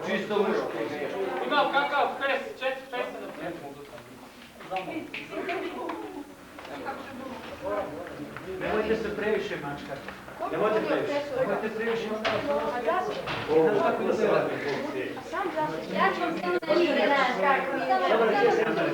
Čisto muško. Imao kakav pes, 4 pesa da pes. Nemojte se previše mačkati. Nemojte previše. Nemojte previše. Ja ću vam samo nešto reći kako mi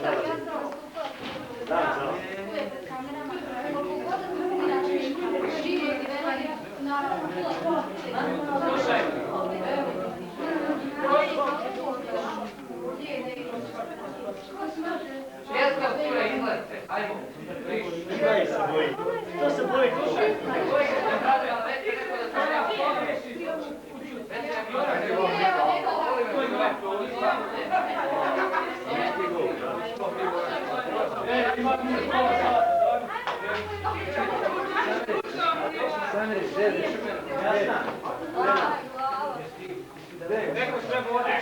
Šeska pura izlazite, ajmo. Kaj se boji? Što se boji? Neko sve vodi.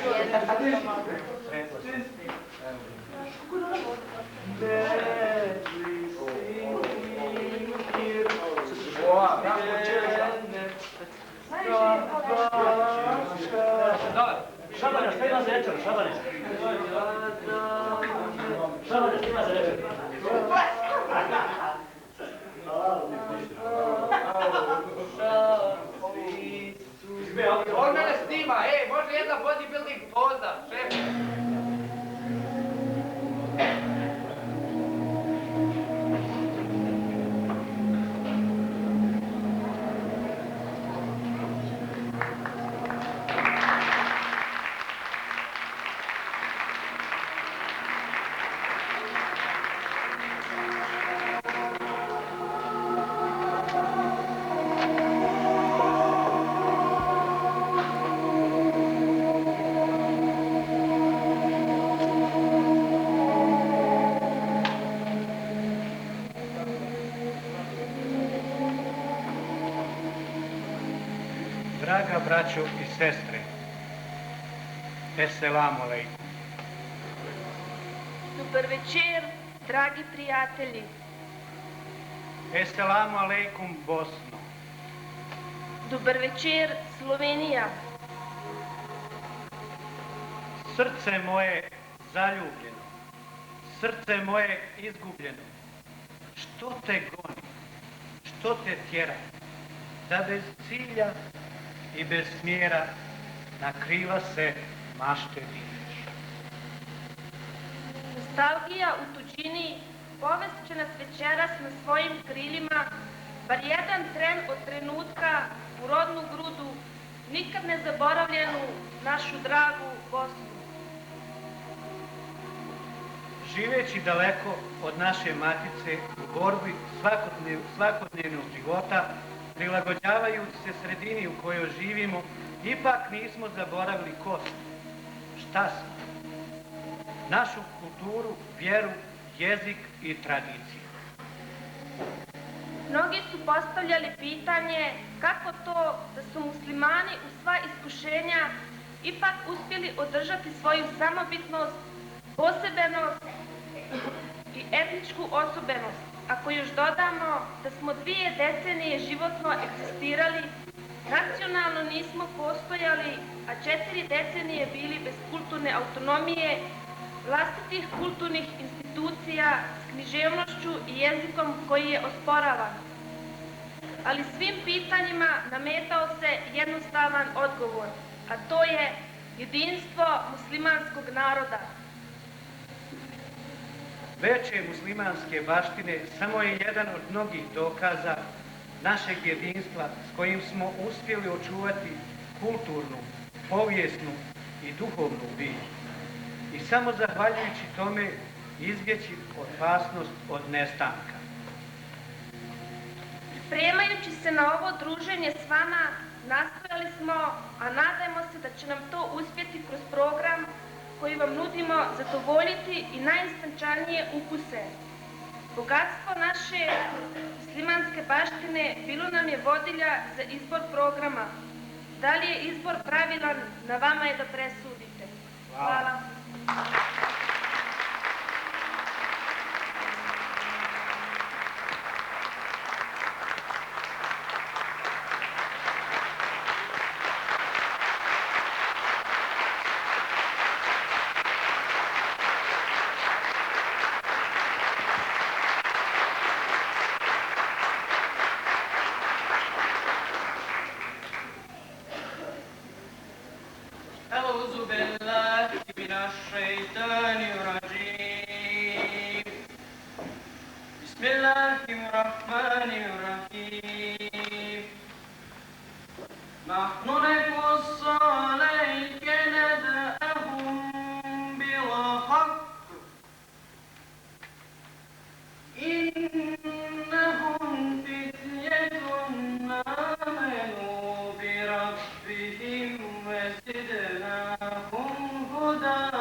Šabane, šta ima za večer? Šabane? Šabane, šta ima za večer? On mene snima, može jedna bodybuilding poza, šef. Draga braćo i sestre, Esselamu alejkum. Dobar večer, dragi prijatelji. Esselamu alejkum Bosno. Dobar večer, Slovenija. Srce moje zaljubljeno, srce moje izgubljeno, što te goni, što te tjera, da bez cilja i bez smjera na kriva se mašte dižeš. Nostalgija u tuđini povest će nas večeras na svojim krilima, bar jedan tren od trenutka u rodnu grudu, nikad ne zaboravljenu našu dragu Bosnu. Živeći daleko od naše matice u borbi svakodnevnog života, prilagođavajući se sredini u kojoj živimo, ipak nismo zaboravili ko smo, šta smo, našu kulturu, vjeru, jezik i tradiciju. Mnogi su postavljali pitanje kako to da su muslimani u sva iskušenja ipak uspjeli održati svoju samobitnost, posebenost i etničku osobenost. Ako još dodamo da smo 2 decenije životno egzistirali, nacionalno nismo postojali, a 4 decenije bili bez kulturne autonomije, vlastitih kulturnih institucija s književnošću i jezikom koji je osporavan. Ali svim pitanjima nametao se jednostavan odgovor, a to je jedinstvo muslimanskog naroda. Veće muslimanske baštine samo je jedan od mnogih dokaza našeg jedinstva s kojim smo uspjeli očuvati kulturnu, povijesnu i duhovnu bić. I samo zahvaljujući tome izbjeći opasnost od nestanka. Pripremajući se na ovo druženje s vama, nastojali smo, a nadajmo se da će nam to uspjeti kroz program koji vam nudimo, zadovoljiti i najistančanije ukuse. Bogatstvo naše muslimanske baštine bilo nam je vodilja za izbor programa. Da li je izbor pravilan, na vama je da presudite. Hvala. الشيطان الرجيم بسم الله الرحمن الرحيم نحن نقص عليك نبأهم بالحق إنهم فتية آمنوا بربهم وزدناهم هدى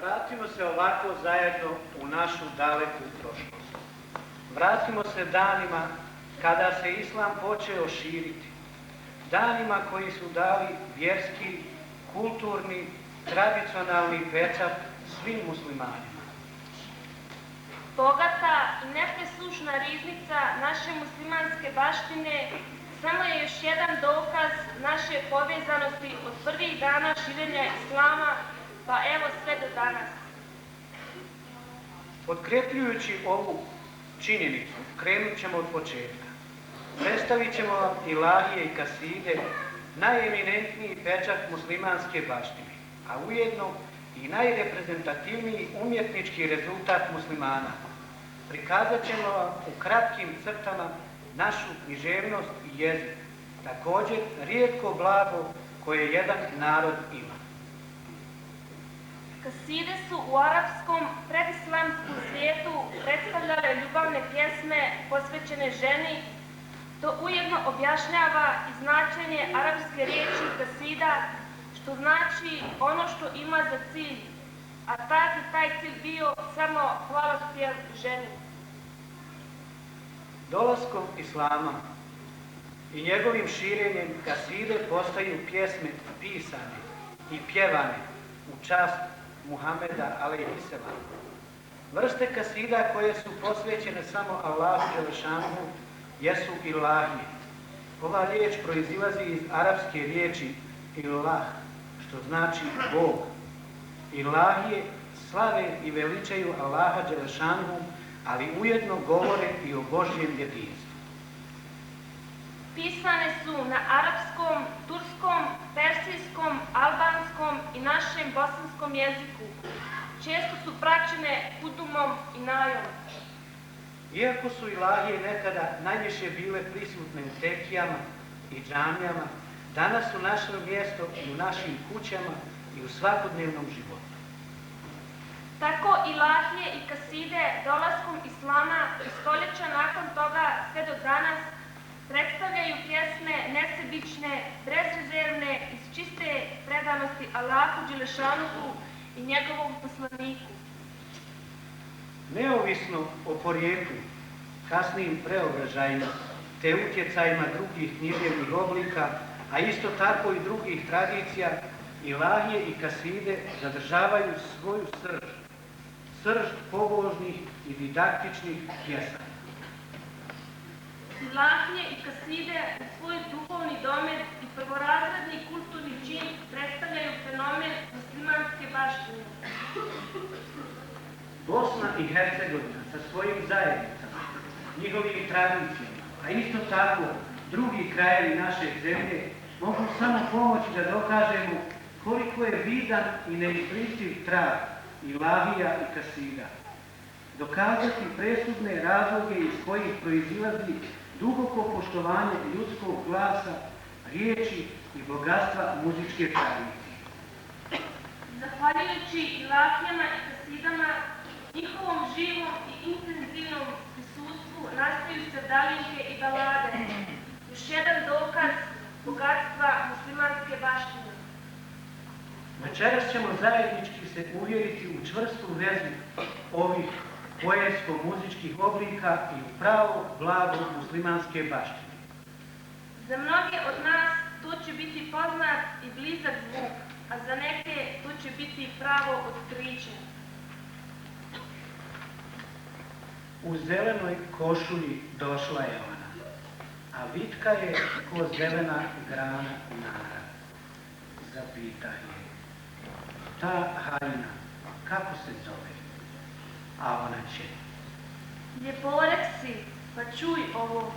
Vratimo se ovako zajedno u našu daleku prošlost. Vratimo se danima kada se islam počeo širiti. Danima koji su dali vjerski, kulturni, tradicionalni pečat svim muslimanima. Bogata i nepresušna riznica naše muslimanske baštine samo je još jedan dokaz naše povezanosti od prvih dana širenja islama pa evo sve do danas. Potkrepljujući ovu činjenicu, krenut ćemo od početka. Predstavit ćemo vam ilahije i kaside, najeminentniji pečat muslimanske baštine, a ujedno i najreprezentativniji umjetnički rezultat muslimana. Prikazat ćemo vam u kratkim crtama našu književnost i jezik, također rijetko blago koje jedan narod ima. Kaside su u arapskom predislamskom svijetu predstavljale ljubavne pjesme posvećene ženi, to ujedno objašnjava i značenje arapske riječi kasida, što znači ono što ima za cilj, a taj cilj bio samo hvalospjev ženi. Dolaskom islama i njegovim širenjem kaside postaju pjesme pisane i pjevane u čast Muhameda alejhiselam. Vrste kasida koje su posvećene samo Allahu dželešanu jesu ilahije. Ova riječ proizilazi iz arapske riječi ilah, što znači Bog. Ilahije slave i veličaju Allaha Đelešanuhu, ali ujedno govore i o Božjem jedinstvu. Pisane su na arapskom, turskom, persijskom, albanskom i našem bosanskom jeziku. Često su praćene hudumom i najom. Iako su ilahije nekada najviše bile prisutne u tekijama i džamijama, danas su našle mjesto i u našim kućama i u svakodnevnom životu. Tako ilahije i kaside dolaskom islama i stoljeća nakon toga sve do danas predstavljaju pjesme nesebične, bezrezervne, iz čiste predanosti Allahu Đelešanuhu i njegovom poslaniku. Neovisno o porijeklu, kasnijim preobražajima te utjecajima drugih književnih oblika, a isto tako i drugih tradicija, ilahije i kaside zadržavaju svoju srž pobožnih i didaktičnih pjesama. Ilahije i kaside u svoj duhovni domet i prvorazredni kulturni čin predstavljaju fenomen muslimanske baštine. Bosna i Hercegovina sa svojim zajednicama, njihovim tradicijama, a isto tako drugi krajevi naše zemlje mogu samo pomoći da dokažemo koliko je vidan i neistričiv trag ilahija i kasida. Dokazati presudne razloge iz kojih proizilazi duboko poštovanje ljudskog glasa, riječi i bogatstva muzičke tradicije. Zahvaljujući ilahijama i kasidama, njihovom živom i intenzivnom prisustvu nastaju sevdalinke i balade, još jedan dokaz bogatstva muslimanske baštine. Večeras ćemo zajednički se uvjeriti u čvrstu vezu ovih poetsko-muzičkih oblika i u pravo blago muslimanske baštine. Za mnoge od nas to će biti poznat i blizak zvuk, a za neke to će biti pravo otkriće. U zelenoj košulji došla je ona, a vitka je ko zelena grana nara. Zapita je, ta haljina, kako se zove? A ona će. Ljeporek si, pa čuj ovo.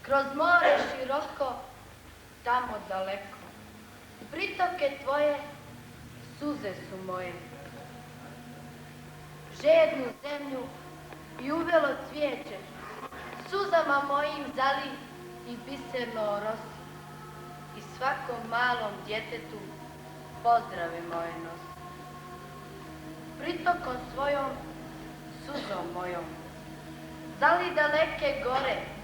kroz more široko, tamo daleko. Pritoke tvoje, suze su moje. Žednu zemlju i uvelo cvijeće, suzama mojim zali i biserno orosi. I svakom malom djetetu pozdrave moje nosi. Pritokom svojom, suzom mojom, zali daleke gore,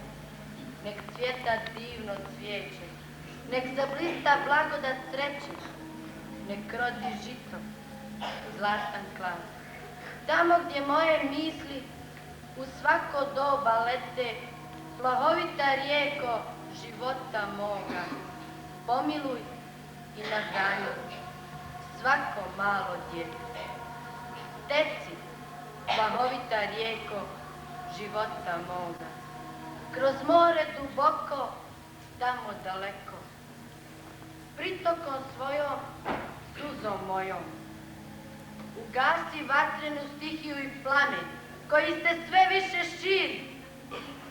nek cvjeta divno cvijeće, nek zablista blagodat sreće, nek rodi žito, zlatan klan. Tamo gdje moje misli u svako doba lete, plahovita rijeko života moga, pomiluj i nahrani svako malo dijete. Teci, plahovita rijeko života moga, kroz more duboko, tamo daleko. Pritokom svojom, suzom mojom, ugasi vatrenu stihiju i plamen, koji se sve više širi.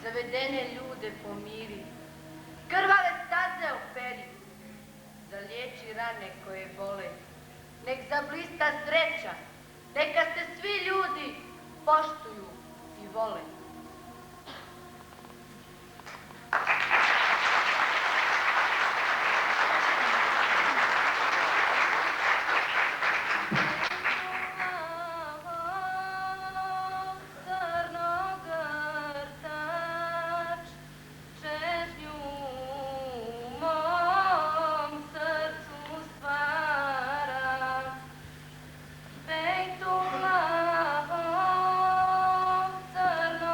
Zavedene ljude pomiri, krvave staze operi, zaliječi rane koje bole. Nek zablista sreća, neka se svi ljudi poštuju i vole. Bejtullah, crno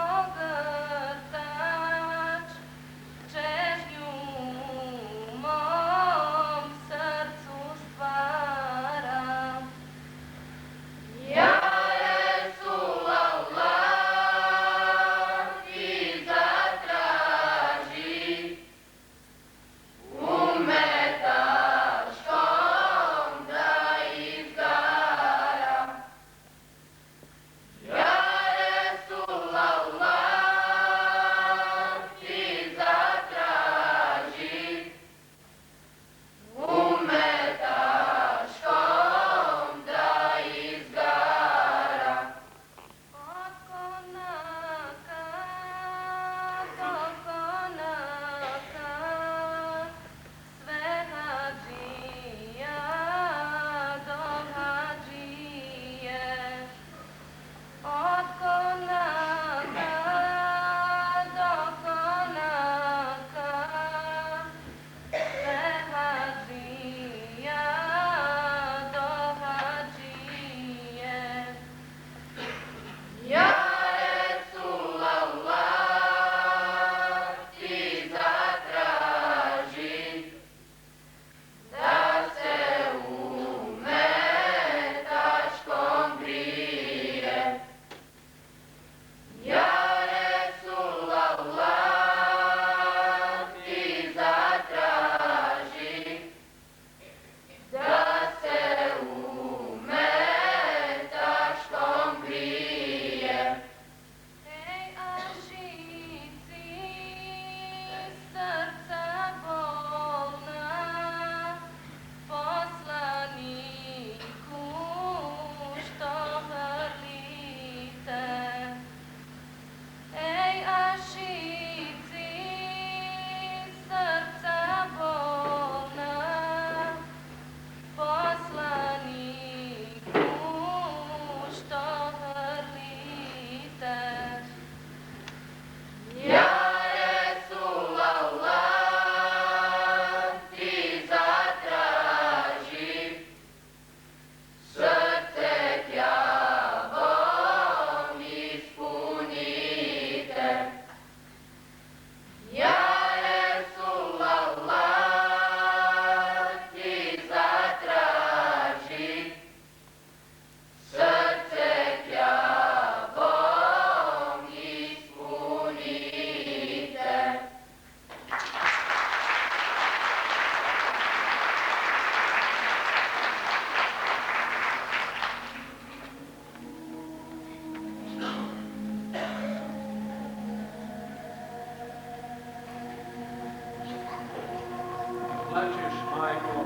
Plačeš, majko,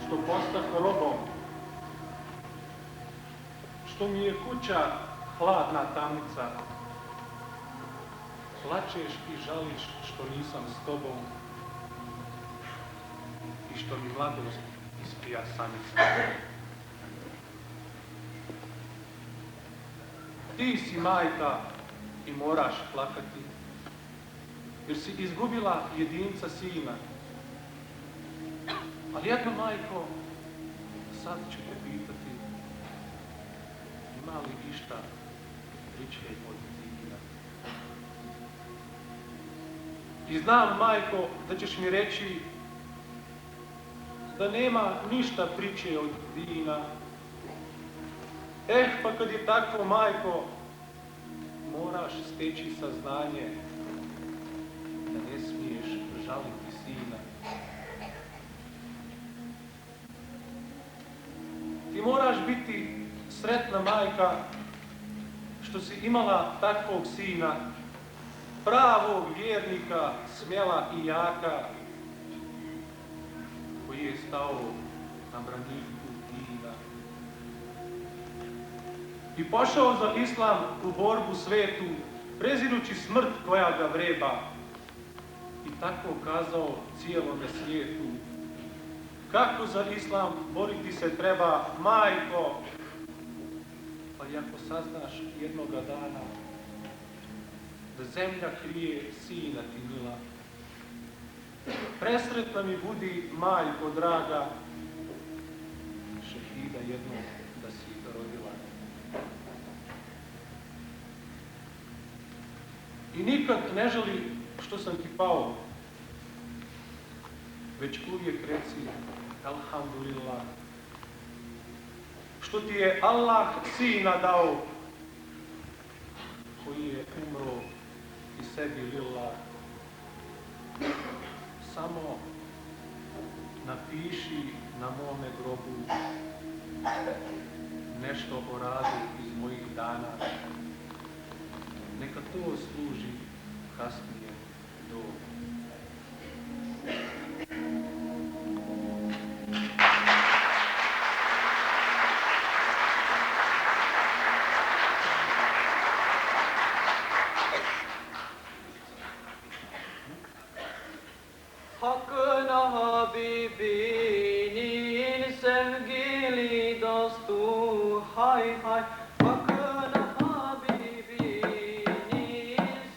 što postah robom, što mi je kuća hladna tamnica. Plačeš i žališ što nisam s tobom i što mi mladost ispija sanica. Ti si majka i moraš plakati, jer si izgubila jedinca sina. Ali jedno, majko, sad ću te pitati, ima li išta priče od sina? I znam, majko, da ćeš mi reći da nema ništa priče od vina. Pa kad je tako, majko, moraš steći saznanje da ne smiješ žaliti sina. Ti moraš biti sretna, majka, što si imala takvog sina, pravog vjernika, smjela i jaka, koji je stao na braniku dina. I pošao za islam u borbu svetu, prezirući smrt koja ga vreba. I tako kazao cijelome svijetu, kako za islam boriti se treba, majko. Pa i ako saznaš jednoga dana da zemlja krije sina ti mila, presretna mi budi, majko draga, šehida jednog da si rodila. I nikad ne žali što sam ti pao, već uvijek reci alhamdulillah, što ti je Allah sina dao, koji je umro i sebi lillah. Samo napiši na mome grobu nešto o radu iz mojih dana. Neka to služi kasnije do... Hakkına Habibinin sevgili dostu, hay hay. Hakkına Habibinin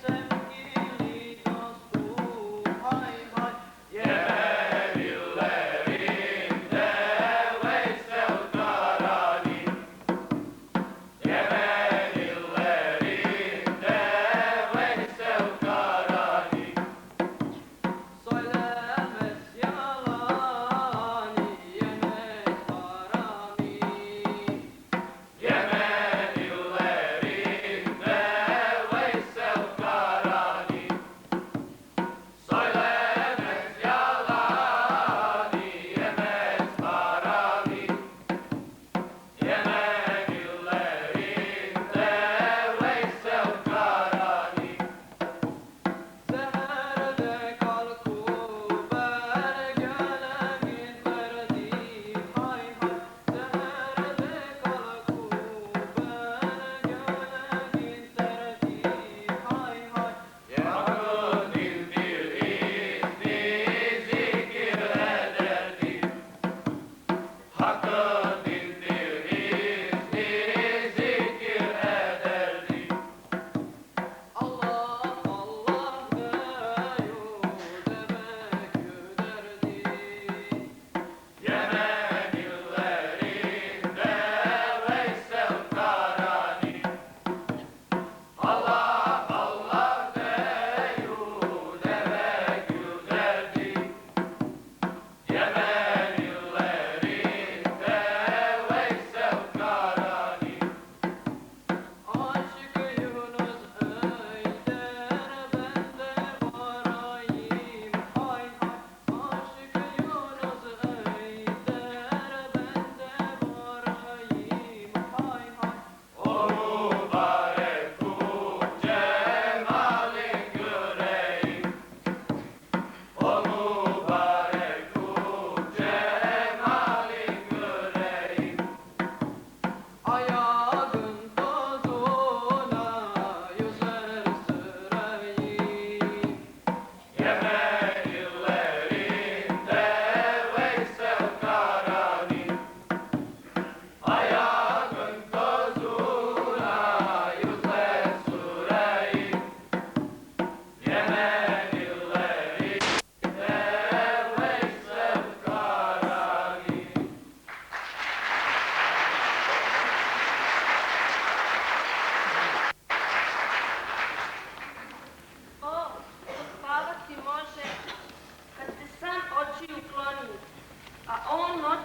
sevgili dostu, hay hay. Yemenillerinde Veysel Karani, Yemenillerinde Veysel Karani. Söylemez yalan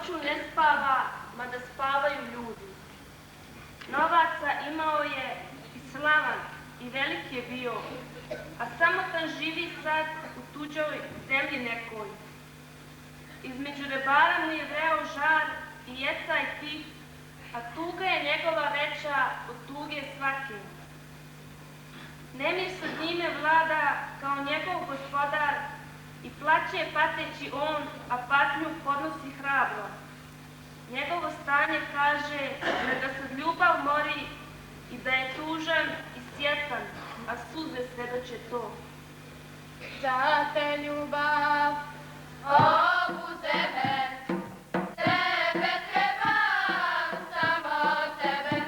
noću ne spava, mada spavaju ljudi. Novaca imao je i slavan i velik je bio, a samotan živi sad u tuđoj zemlji nekoj. Između rebara mu je vreo žar i jeca i tih, a tuga je njegova veća od tuge svake. Nemir sa njime vlada kao njegov gospodar i plaće pateći on, a patnju podnosi hrabro. Njegovo stanje kaže da ga sad ljubav mori i da je tužan i sjetan, a suze svedoče to. Za te ljubav obuze me, tebe trebam, samo tebe.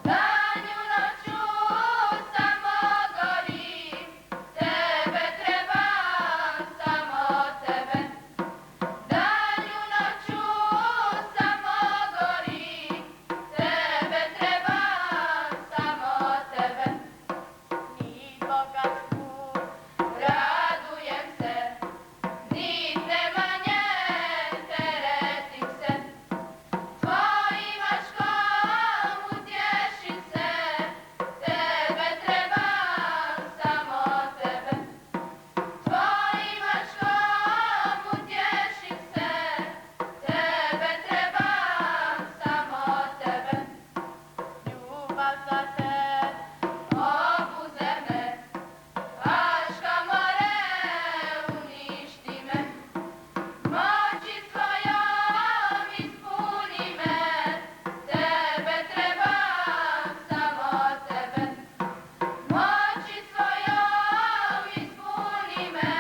Danju noću samo gorim, tebe trebam, samo tebe. Danju noću samo gorim, tebe trebam, samo tebe. Ni bogatstvu radujem se, ni nemanje teretim se. Tvojim maškom utješim se, tebe trebam, samo tebe. Tvojim maškom utješim se, tebe trebam, samo tebe. Ljubav za te obuze me, Baška more uništi me. Moći svojom ispuni me, tebe trebam, samo tebe. Moći svojom ispuni me,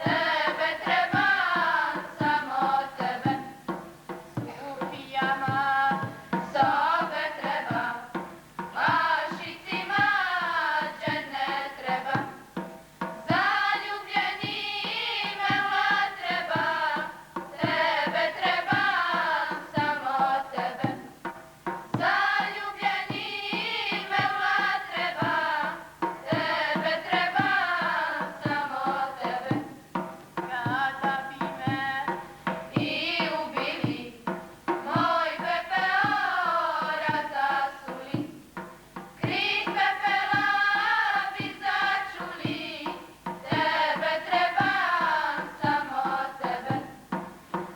tebe trebam, samo tebe. Sufijama sobe treba, ašicima džene treba. Zaljubljenima treba, tebe trebam, samo tebe. Zaljubljenima treba, tebe trebam, samo tebe. Kada bi me i ubili, moj pepeo razasuli, kriz pepela bi začuli, tebe trebam, samo tebe.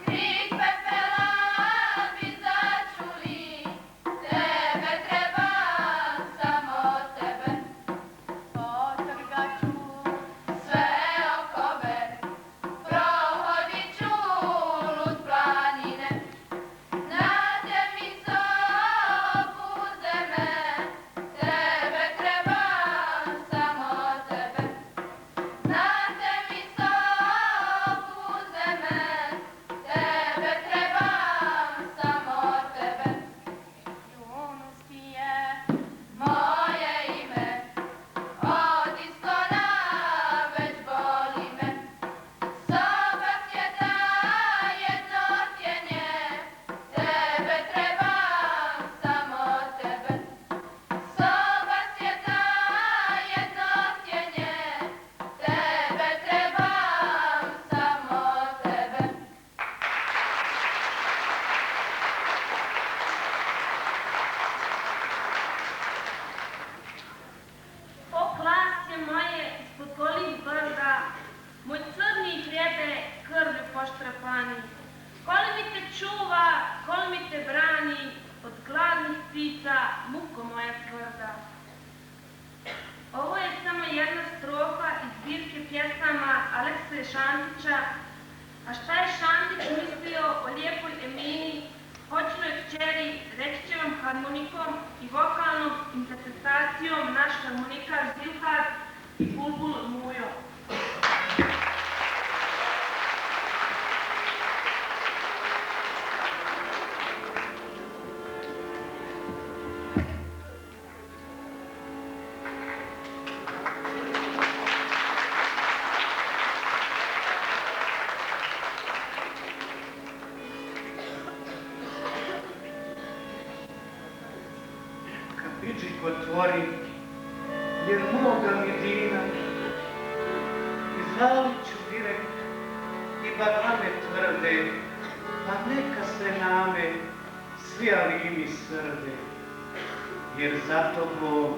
Kriz pepela bi začuli, tebe trebam, samo tebe. Potrgat ću sve okove, prohodit ću lud planine. Nade mi obuze me, tebe trebam, samo tebe. Nade mi obuze me, tebe trebam, samo tebe. Yunus ti je moje ime, od iskona već boli me. Soba svijeta jedno tjenje, tebe trebam, samo tebe. Soba svijeta jedno tjenje, tebe trebam, samo tebe. O klasje moje ispod golih brda, moj crni hljebe krvlju poštrapani. Koli mi te čuva, koli mi te brani, od gladnih ptica muko moja tvrda. Ovo je samo jedna strofa iz zbirke pjesama Alekse Šantića, a šta je Šantić mislio o lijepoj Emini, hoćnoj kćeri, reći će vam harmonikom i vokalnom interpretacijom naš harmonikar Zilhar i Bulbul Mujo. Kafićik otvori, jer moga mi dina, i zalit ću direkt, i baklave tvrde, pa neka se name svi alimi srde, jer za tobom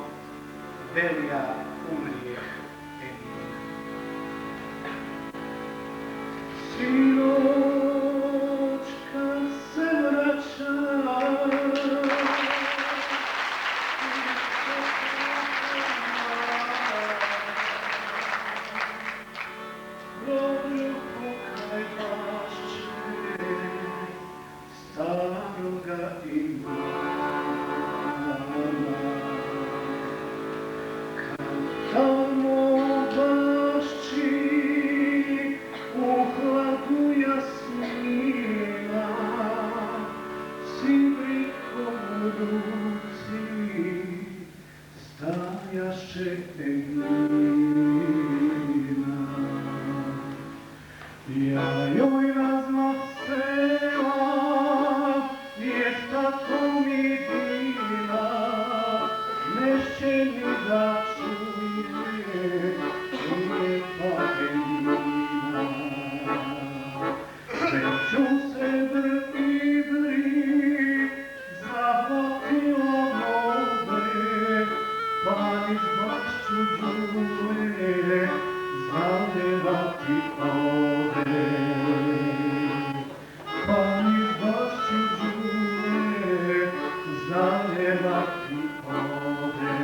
velja umrijeh Emina. Sinoć kad se vraćam, dobro pokaj bašće staroga imama. Kad tamo bašći u hladu jasmina, sidrikom u ruci stajaše Emina. Ja joj razmah sela, tako mi bila, nešće mi da čuje, lijepa Emina. Sveću se bri, zahvatila more, pa iz bašću đule, zalevati ove. Pa iz bašću đule, zalevati ove.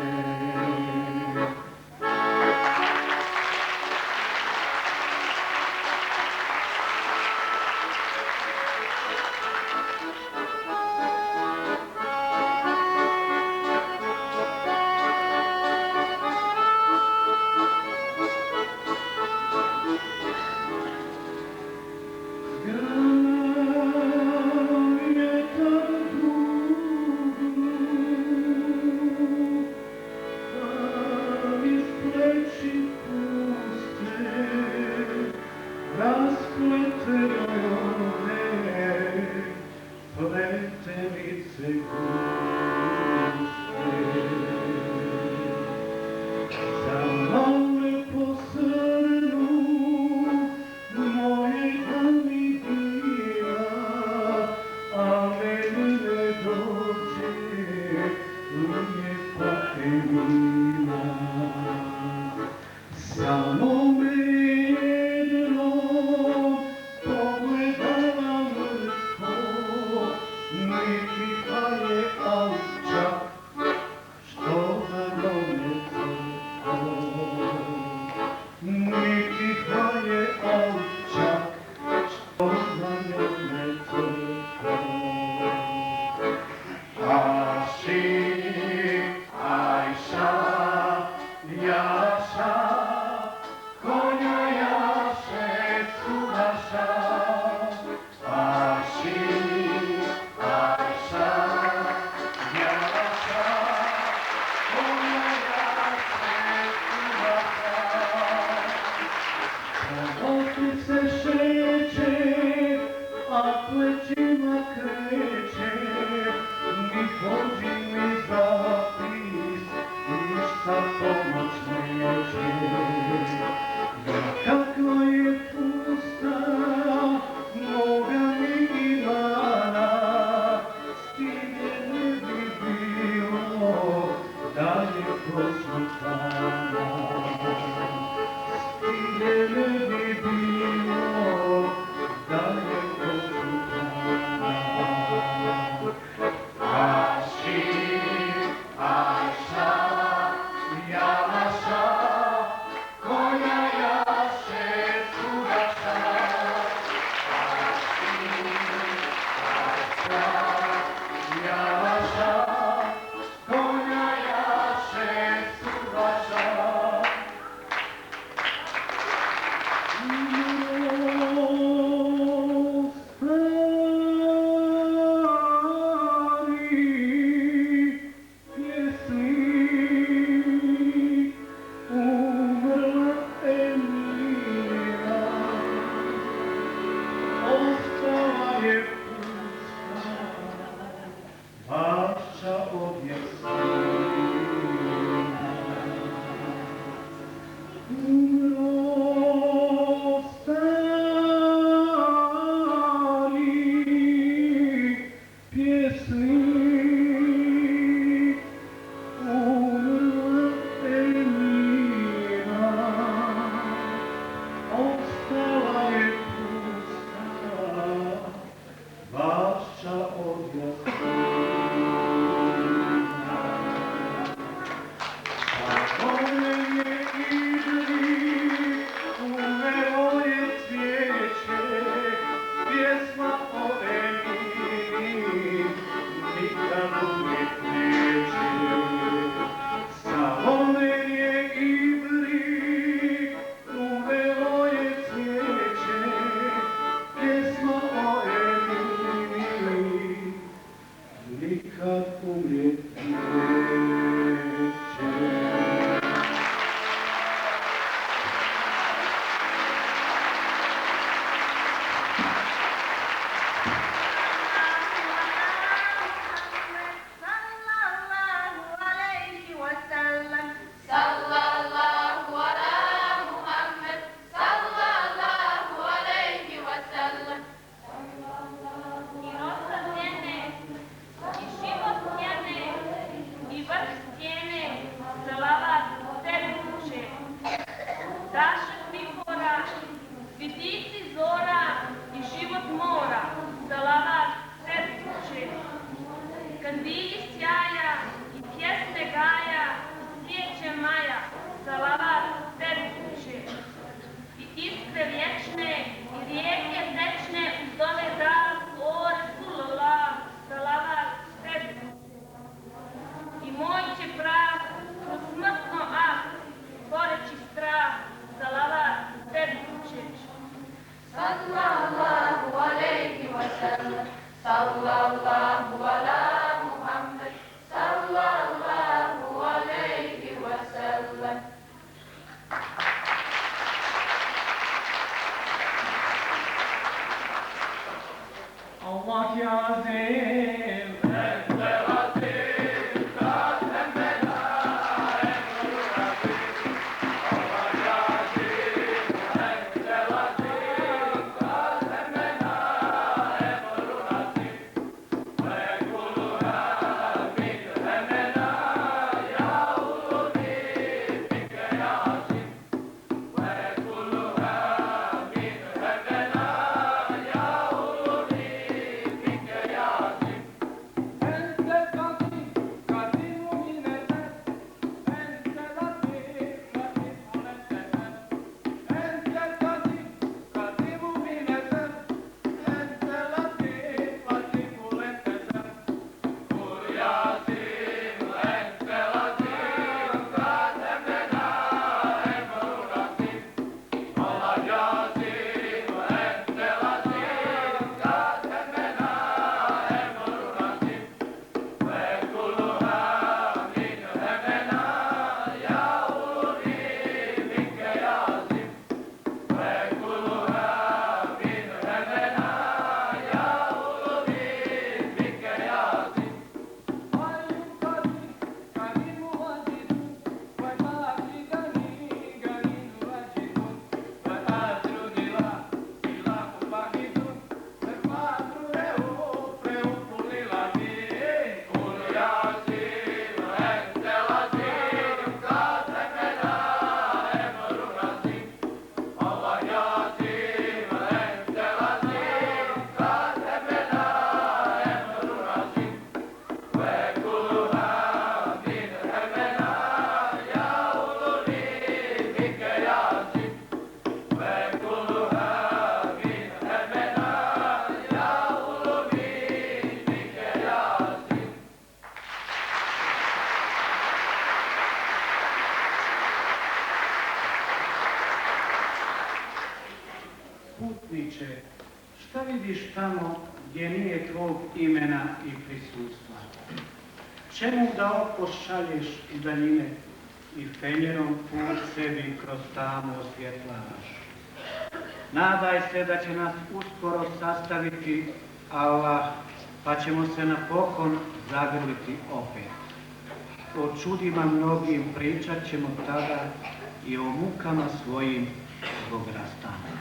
Putniče, šta vidiš tamo gdje nije tvog imena i prisustva? Čemu da oko šalješ u daljine i fenjerom put sebi kroz tamu osvjetlavaš? Nadaj se da će nas uskoro sastaviti Allah, pa ćemo se napokon zagrliti opet. O čudima mnogim pričat ćemo tada i o mukama svojim zbog rastanka.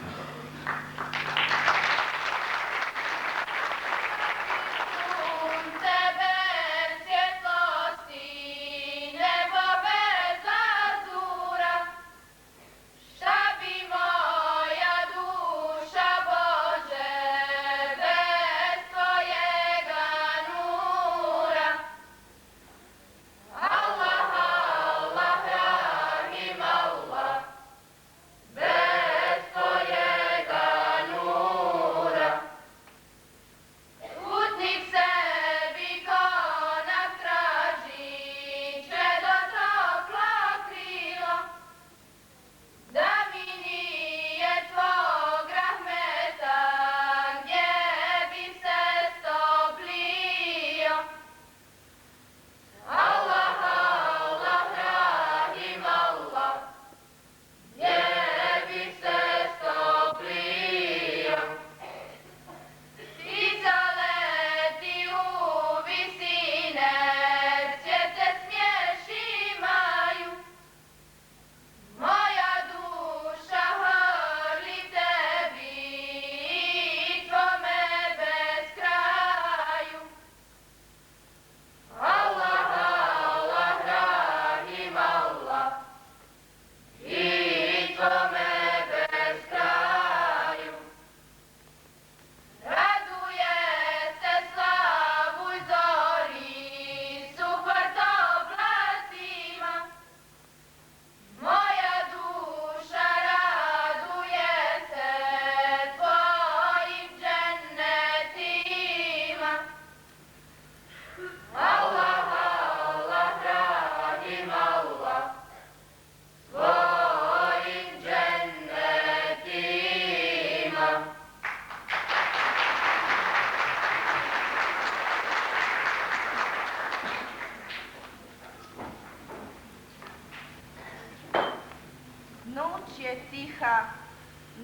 Noć je tiha,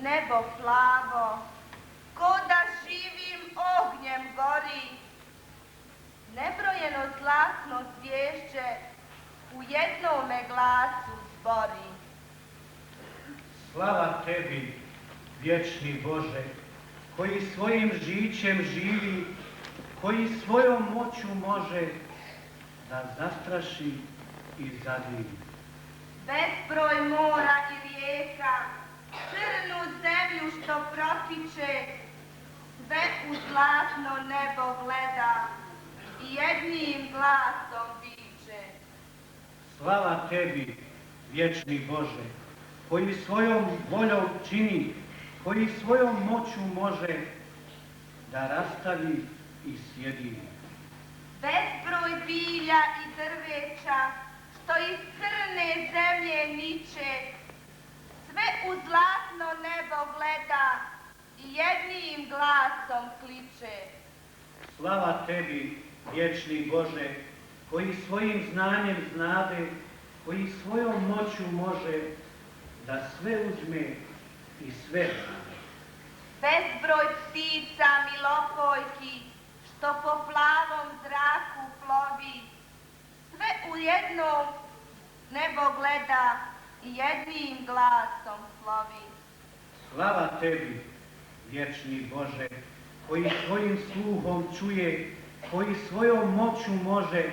nebo plavo, ko da živim ognjem gori. Nebrojeno zlatno zvješće u jednome glasu zbori. Slava tebi, vječni Bože, koji svojim žićem živi, koji svojom moću može da zastraši i zadivi. Bezbroj mora i rijeka, crnu zemlju što protiče, sve u zlatno nebo gleda i jednim glasom viče. Slava tebi, vječni Bože, koji svojom voljom čini, koji svojom moću može da rastavi i sjedini. Bezbroj bilja i drveća, što iz crne zemlje niče, sve u zlatno nebo gleda i jednim glasom kliče. Slava tebi, vječni Bože, koji svojim znanjem znade, koji svojom moću može da sve uzme i sve znade. Bezbroj ptica milopojki, što po plavom zraku plovi, sve u jednom nebo gleda i jednim glasom slovi. Slava tebi, vječni Bože, koji svojim sluhom čuje, koji svojom moću može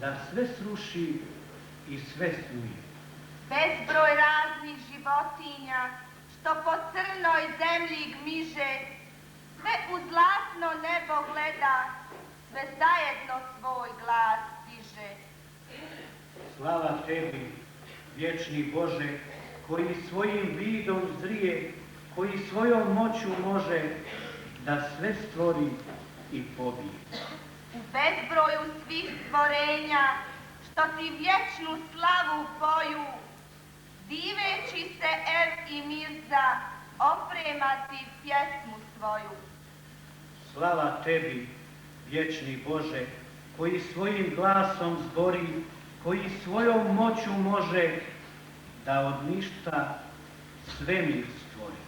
da sve sruši i sve snuje. Bezbroj raznih životinja, što po crnoj zemlji gmiže, sve u zlatno nebo gleda, sve zajedno svoj glas diže. Slava tebi, vječni Bože, koji svojim vidom zrije, koji svojom moću može da sve stvori i pobije. U bezbroju svih stvorenja, što ti vječnu slavu poju, diveći se Ev i Mirza, opremati pjesmu svoju. Slava tebi, vječni Bože, koji svojim glasom zbori, koji svojom moću može da od ništa svemir stvori.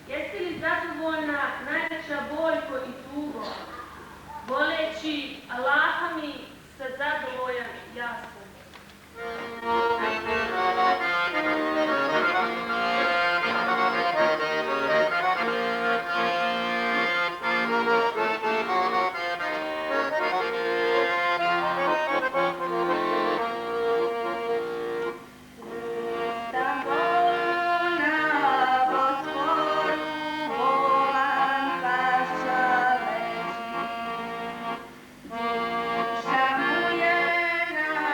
Jesi li zadovoljna, najveća boljko i tugo? Voleći Allaha mi sa zadovoljan ja sam. Duša mu je na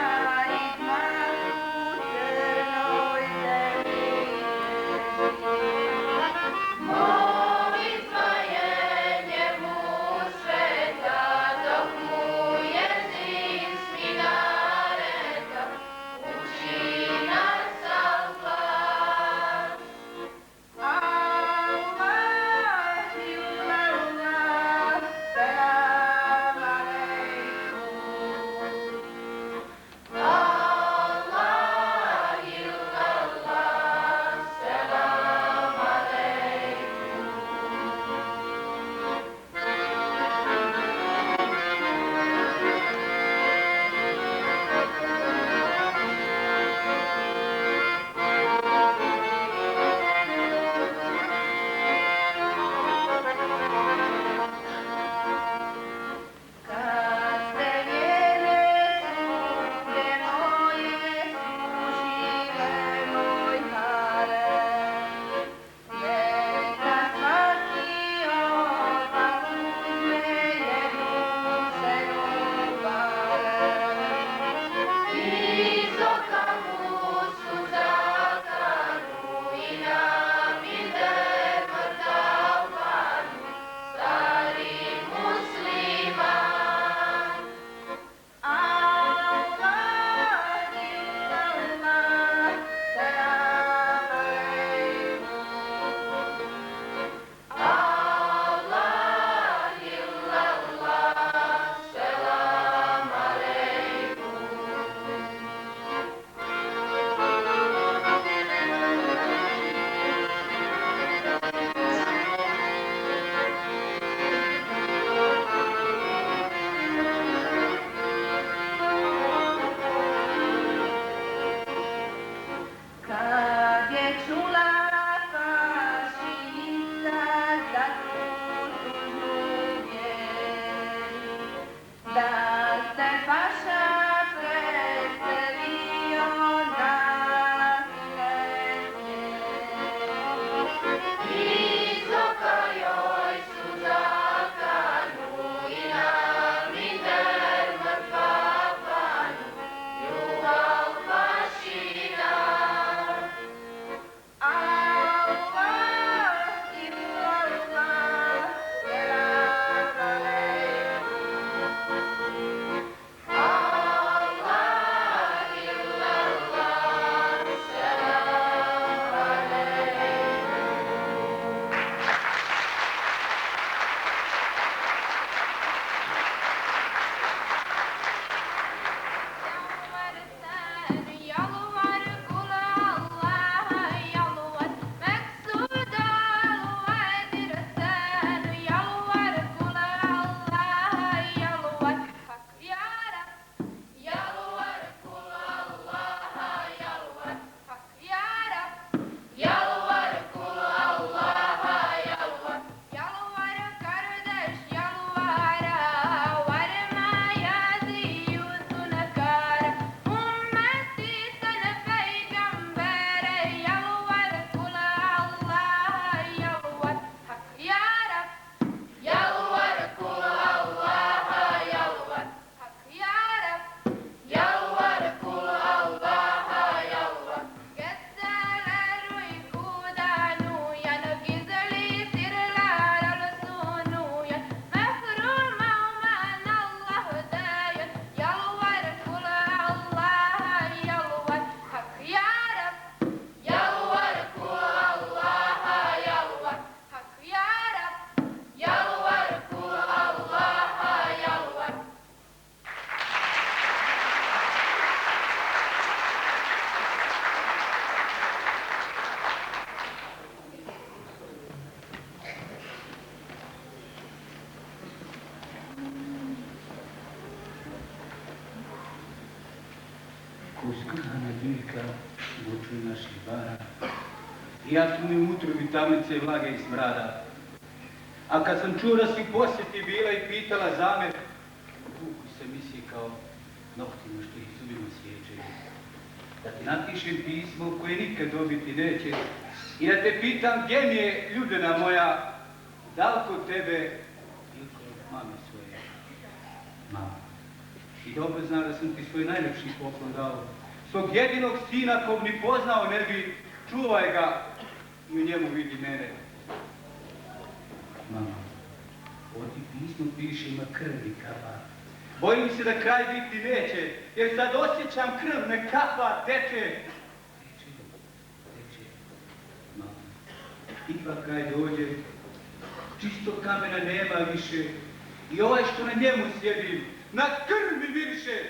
Uskana biljka vuču naših bara. Ja su mi u utrobi tamnice vlage i smrada. A kad sam čuo da si posjeti bila i pitala za me, vuku se misli kao noktima što ih zubima sjeće. Da ti napišem pismo koje nikad dobiti neće i da te pitam gdje mi je ljubljena moja, da li kod tebe ili kod mame svoje. Mama. I dobro znam da sam ti svoj najljepši poklon dao. Svog jedinog sina kog ni poznao ne bi, čuvaj ga i u njemu vidi mene. Mama, ovo ti pismo piše ima krv i kapa. Bojim se da kraj biti neće, jer sad osjećam krv, ne kapa, teče. Teče. Mama, ipak kraj dođe, čisto kamena nema više i ovaj što na njemu sjedim, na krv mi miriše.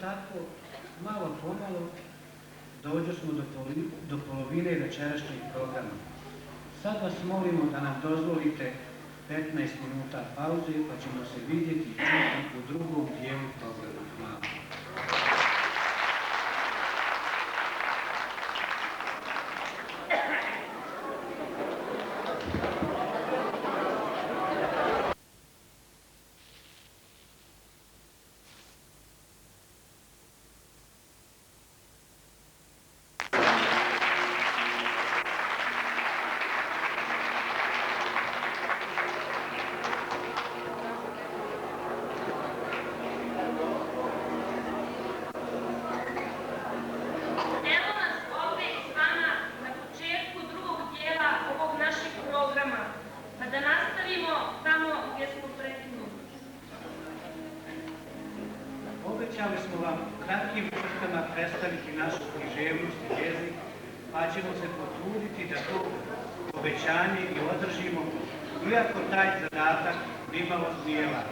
tako, malo pomalo, dođo smo do polovine večerašnjeg programa. Sad vas molimo da nam dozvolite 15 minuta pauze, pa ćemo se vidjeti i čuti u drugom dijelu programa. Hvala. Obećali smo vam kratkim crtama predstaviti našu književnost i jezik, pa ćemo se potruditi da to obećanje i održimo, iako taj zadatak nimalo nije lak.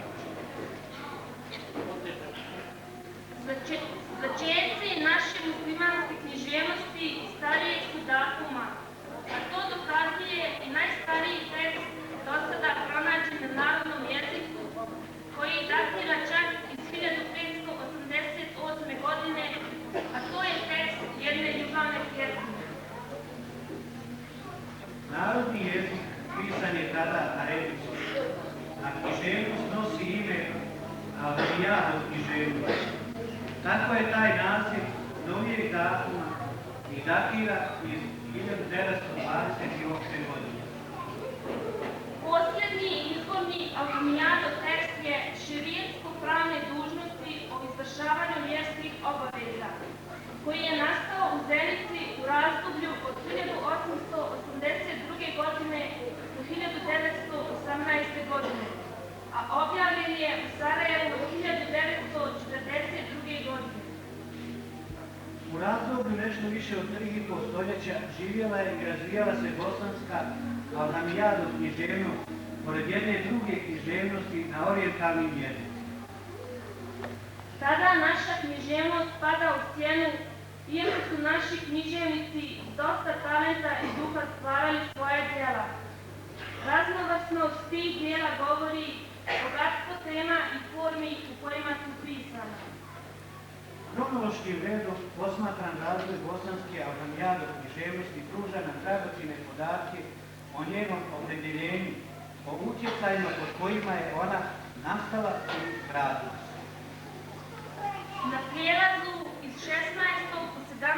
Začeci naše muslimanske književnosti starijeg su datuma, a to dokazuje i najstariji tekst do sada pronađen na narodnom jeziku, koji datira čak iz 1588. godine, a to je tekst jedne ljubavne pjesme. Narodni jezik pisan je tada arabicom, a književnost nosi ime Al-Hamijadov književnost. Tako je taj naziv novijeg datuma i datira iz 1928. godine. Posljednji izvorni Al-Hamijadov tekst je šerijetsko-pravne dužnosti o izvršavanju vjerskih obaveza, koji je nastao u Zenici u razdoblju od 1882. godine do 1918. godine, a objavljen je u Sarajevu 1942. godine. U razdoblju nešto više od 3,5 stoljeća živjela je i razvijala se bosanska Al-Hamijadov književnost, pored jedne druge književnosti na orijentalnim jezicima. Sada naša književnost pada u sjenu, iako su naši književnici dosta talenta i duha stvarali svoje djela. Raznovrsnost tih djela govori bogatstvo tema i formi u kojima su pisane. Kronološkim redom posmatran razvoj bosanske Al-Hamijadov književnosti pruža nam dragocjene podatke o njenom opredjeljenju, o utjecajima pod kojima je ona nastala i gradila. Na prijelazu iz 16. u 17.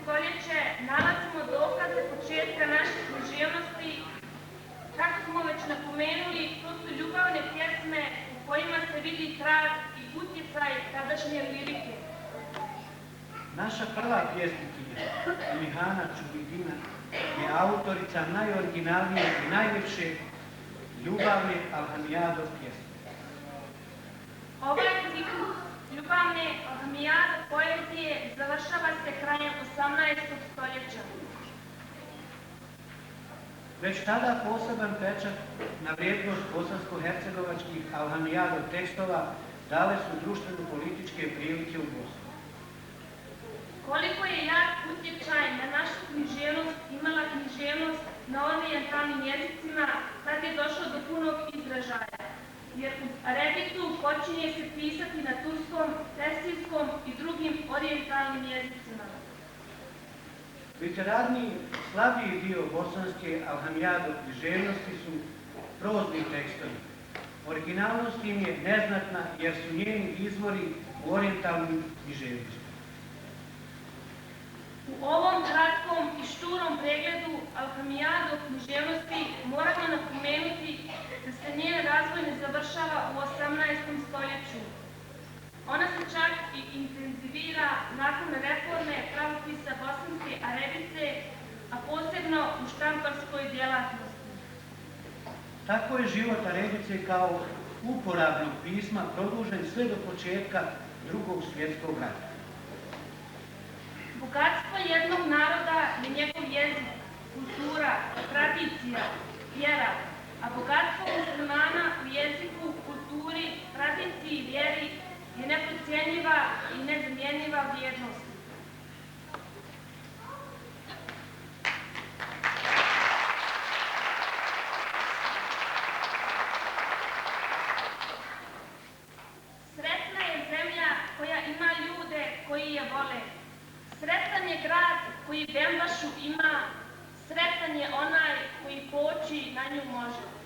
stoljeće nalazimo dokaze početka naše književnosti. Kako smo već napomenuli, to su ljubavne pjesme u kojima se vidi trag i utjecaj tadašnje lirike. Naša prva pjesnikinja, Mihana Čubidina, je autorica najoriginalnije i najljepše ljubavne Al-Hamijadov pjesme. Ovaj ciklus ljubavne Al-Hamijadov poezije završava se krajem 18. stoljeća. Već tada poseban pečat na vrijednost bosansko-hercegovačkih Al-Hamijadov tekstova dale su društveno-političke prilike u Bosni. Koliko je jak utjecaj na našu književnost imala književnost na orijentalnim jezicima, sad je došlo do punog izražaja, jer uz arabicu počinje se pisati na turskom, persijskom i drugim orijentalnim jezicima. Literarniji, slabiji dio bosanske Al-Hamijadov književnosti su prozni tekstovi. Originalnost im je neznatna jer su njeni izvori u orijentalnim književnostima. U ovom kratkom i šturom pregledu Al-Hamijadov književnosti moramo napomenuti da se njen razvoj ne završava u 18. stoljeću. Ona se čak i intenzivira nakon reforme pravopisa bosanske arabice, a posebno u štamparskoj djelatnosti. Tako je život arabice kao uporabnog pisma produžen sve do početka Drugog svjetskog rata. Bogatstvo jednog naroda je njegov jezik, kultura, tradicija, vjera, a bogatstvo muslimana u jeziku, kulturi, tradiciji i vjeri je neprocjenjiva i nezamjenjiva vrijednost. vole. Sretan je grad koji Bembašu ima, sretan je onaj koji poći na nju može.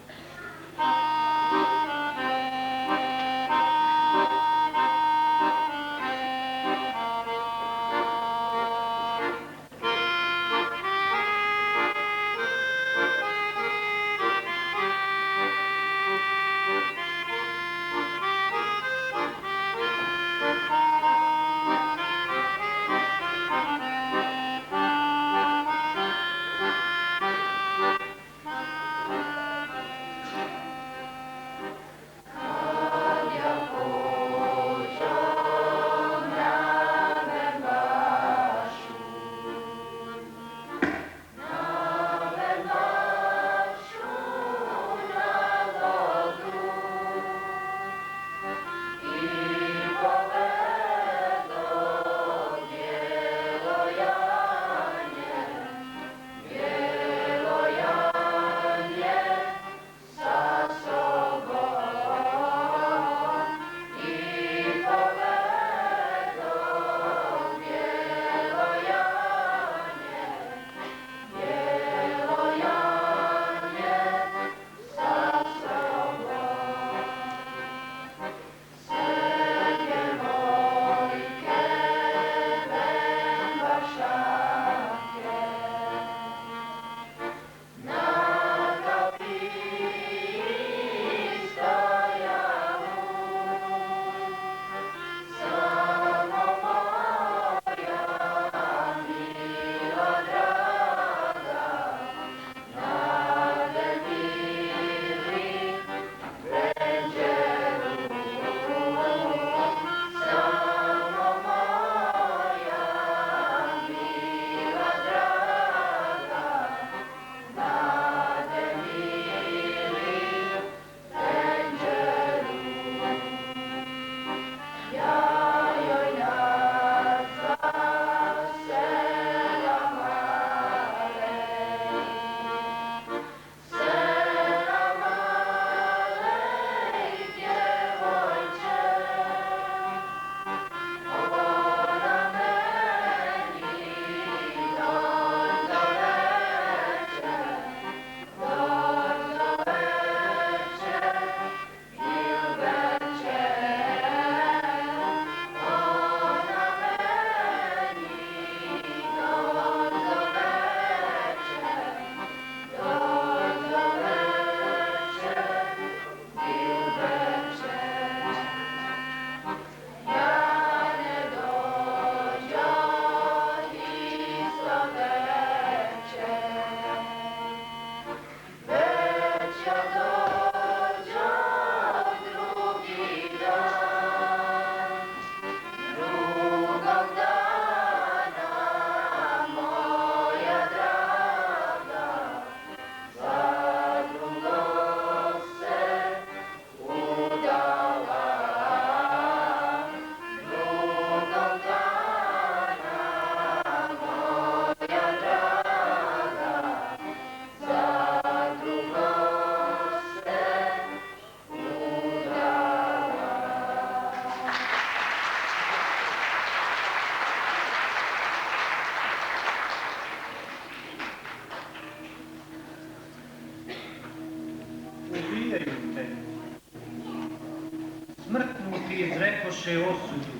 izrekoše osudu,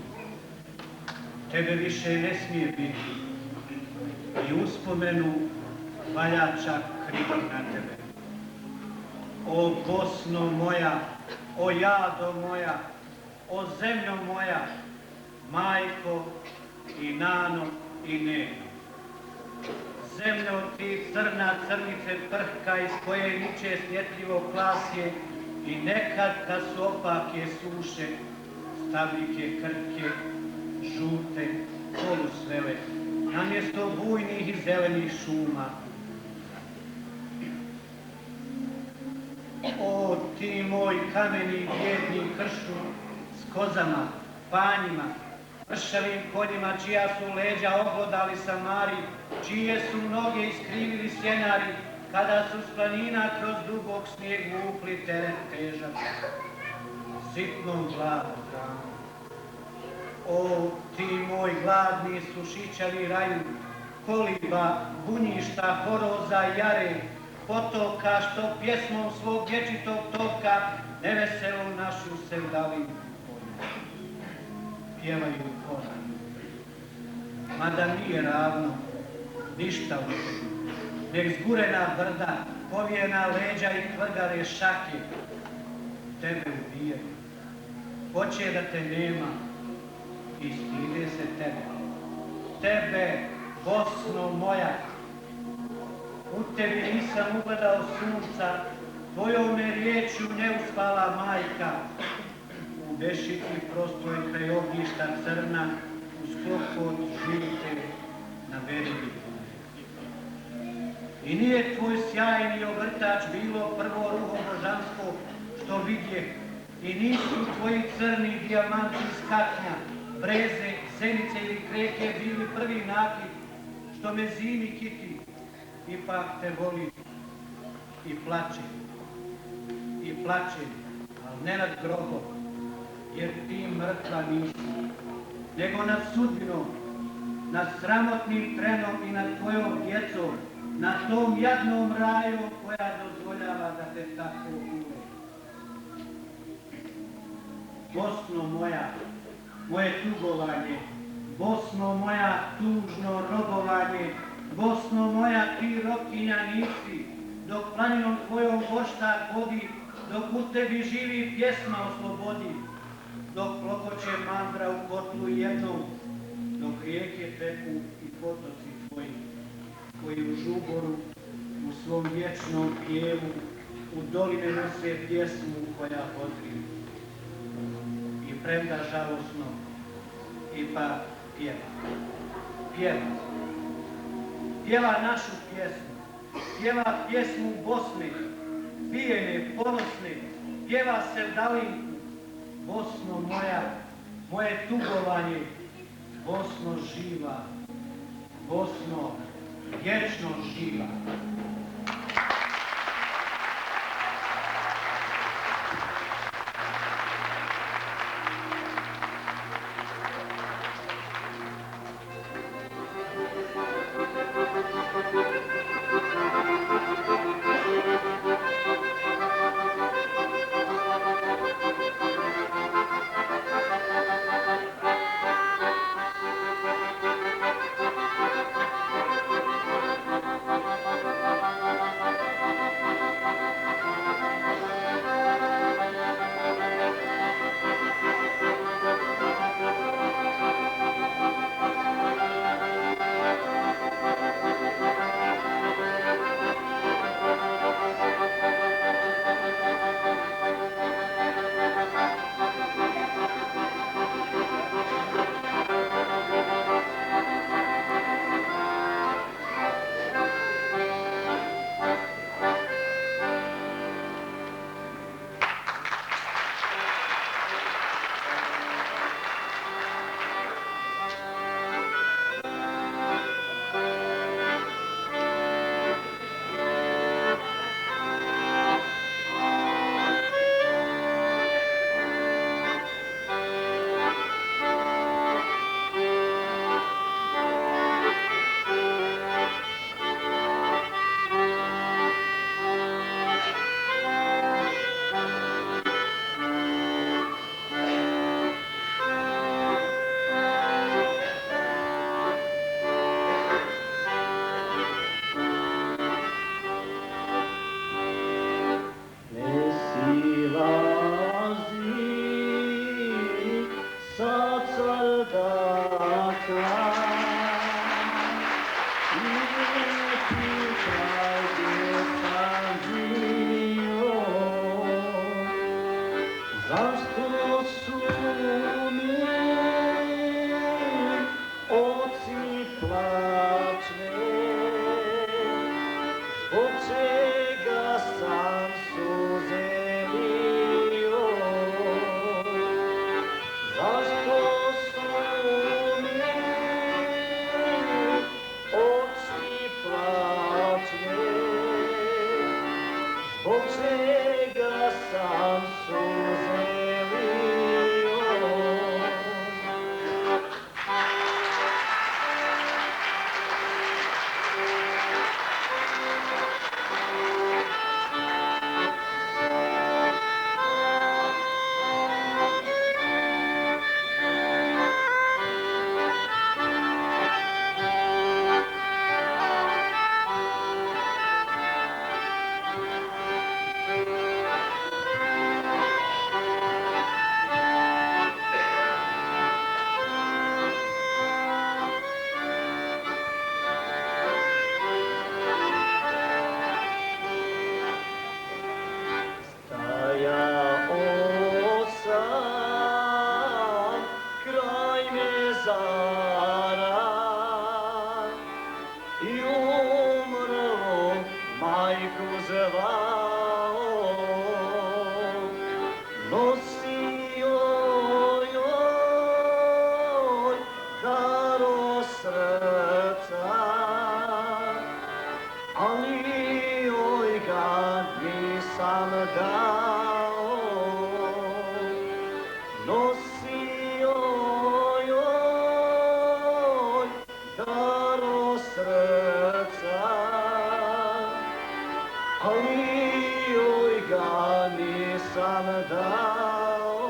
tebe više ne smije biti i uspomenu valja čak kriti na tebe. O Bosno moja, o jado moja, o zemljo moja, majko i nano i neno. Zemljo ti crna crnice prhka iz koje niče svjetljivo klasje i nekad kad su opake suše, stabljike krke, žute, polusvele, namjesto bujnih i zelenih šuma. O ti moj kameni bijedni kršu s kozama, panjima, mršavim konjima čija su leđa oglodali samari, čije su noge iskrivili sjenari, kada su s planina kroz dubok snijeg vukli teret težak, sitnom glavom. O, ti moj gladni sušićavi raju, koliba, bunjišta, horoza, jare, potoka što pjesmom svog vječitog toka neveselu našu sevdalinu pjevaju koranu. Mada nije ravno, ništa u tebi, nek zgurena brda, povijena leđa i tvrgare šake tebe ubijaju. Hoće da te nema i stide se tebe. Tebe, Bosno moja, u tebi nisam ugledao sunca, tvojom me riječju ne uspala majka. U bešiti prostroj kraj ognjišta crna, u sklopu od žite na beregi. I nije tvoj sjajni ogrtač bilo prvo ruho božansko što vidjeh, i nisu tvoji crni dijamanti iz katnja, breze, zenice ili kreke bili prvi nakid što me zimi kiti. Ipak te volim i plačem, ali ne nad grobom, jer ti mrtva nisi, nego nad sudbinom, nad sramotnim trenom i nad tvojom djecom, na tom jadnom raju koja dozvoljava da te tako uvijek. Bosno moja, moje tugovanje, Bosno moja, tužno robovanje, Bosno moja, ti rokinja nisi, dok planinom tvojom voštak vodi, dok u tebi živi pjesma o slobodi, dok plokoće mandra u kotlu jednom, dok rijeke teku i potoci tvoji, koji u žuboru, u svom vječnom pjevu, u doline nose pjesmu koja odri. I premda žalosno, ipak pjeva našu pjesmu, pjeva pjesmu Bosne, bijene, ponosne, pjeva sevdalinku, Bosno moja, moje tugovanje, Bosno živa, Bosno vječno živa. majku zvao, nosi joj daro srca, ali joj ga nisam dao. Nosi joj daro srca, ali joj ga nisam dao.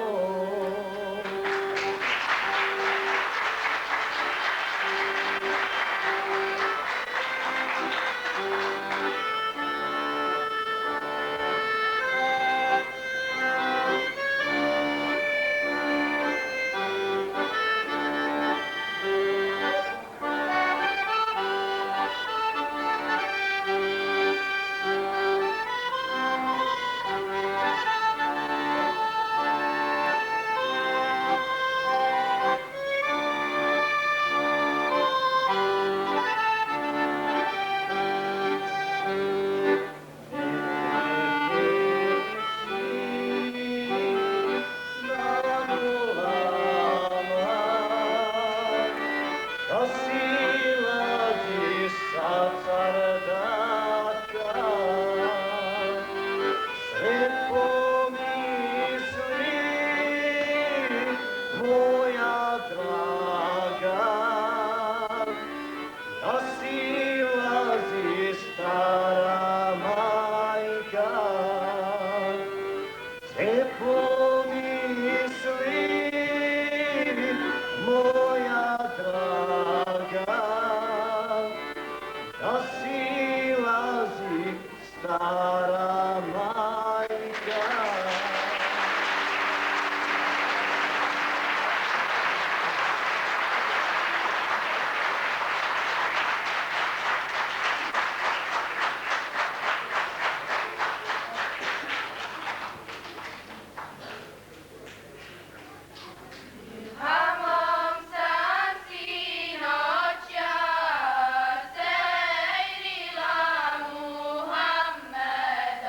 Hamom sam sinoća sejdila Muhammed.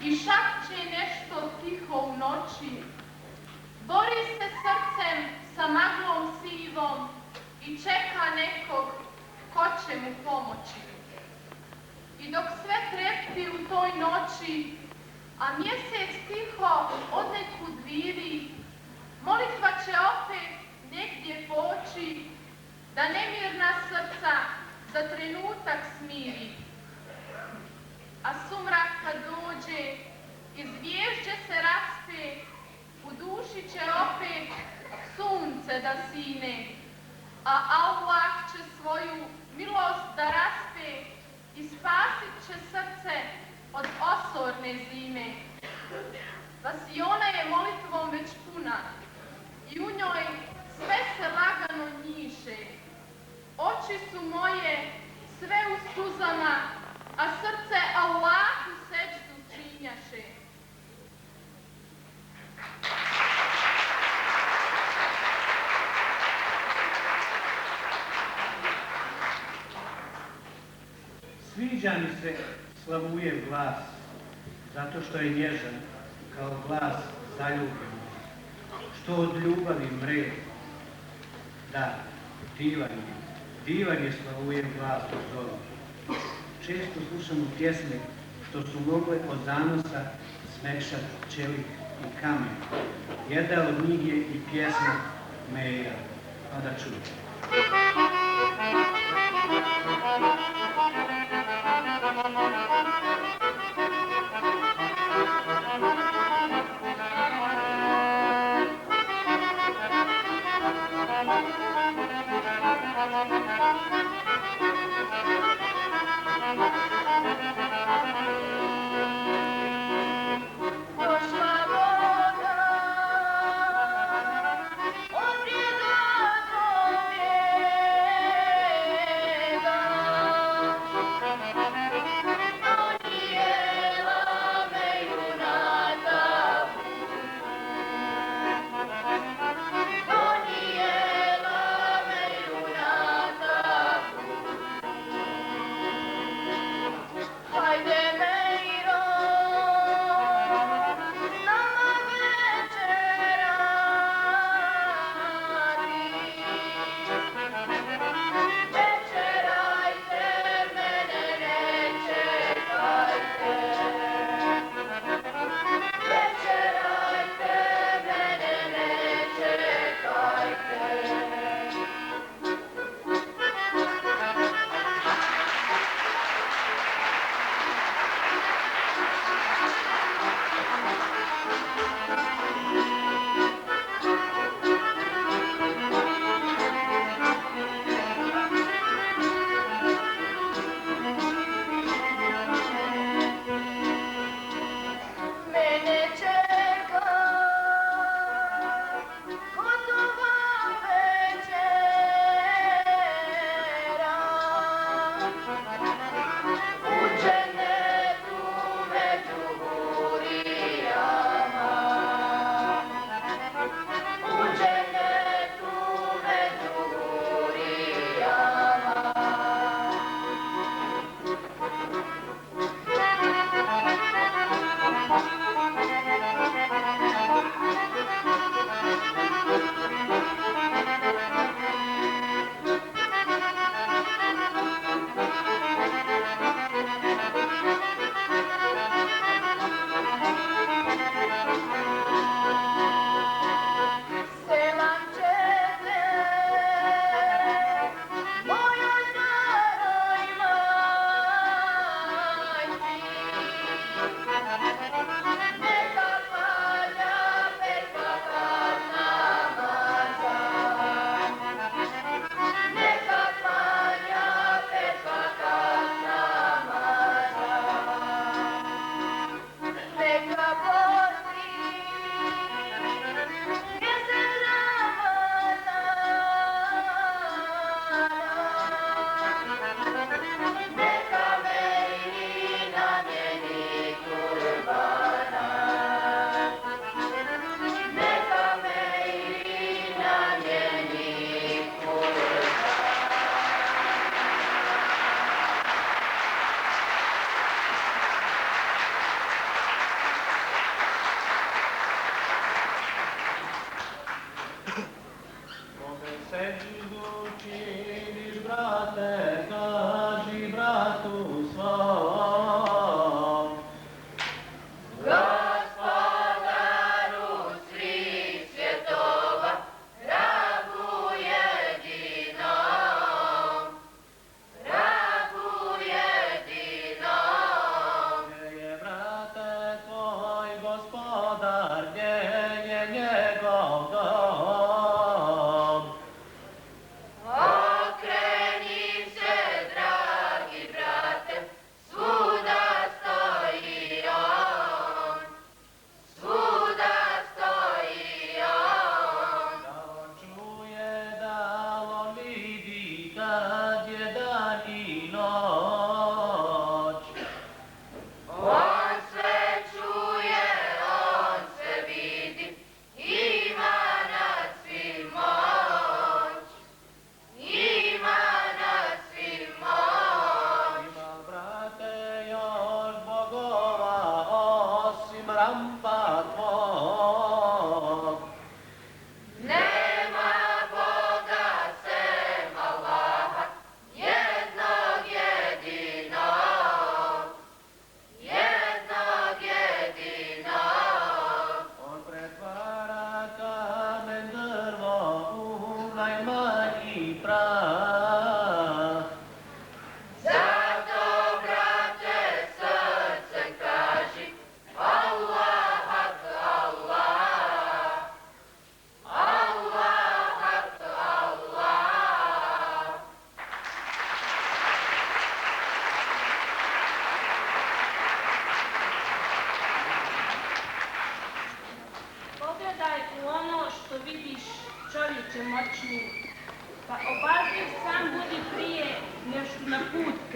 i šapće nešto tiho u noći. Bori se srcem sa maglom sivom i čeka nekog ko će mu pomoći. I dok sve trepti u toj noći, a mjesec tiho odnekud viri, molitva će opet negdje poći, da nemirna srca za trenutak smiri. A sumrak kad dođe i zvježđe se raspe, u duši će opet sunce da sine, a Allah će svoju milost da raspe i spasit će srce od osorne zime. Vasiona je molitvom već puna i u njoj sve se lagano njiše. Oči su moje sve u suzama, a srce Allahu sećdu činjaše. Sviđa mi se Slavujev glas, zato što je nježan, kao glas zaljubljen, što od ljubavi mre. Da, divan je Slavujev glas u zoru. Često slušamo pjesme što su mogle od zanosa smekšati čelik i kamen. Jedna od njih je i pjesma Meja, pa da čujemo. Došla voda od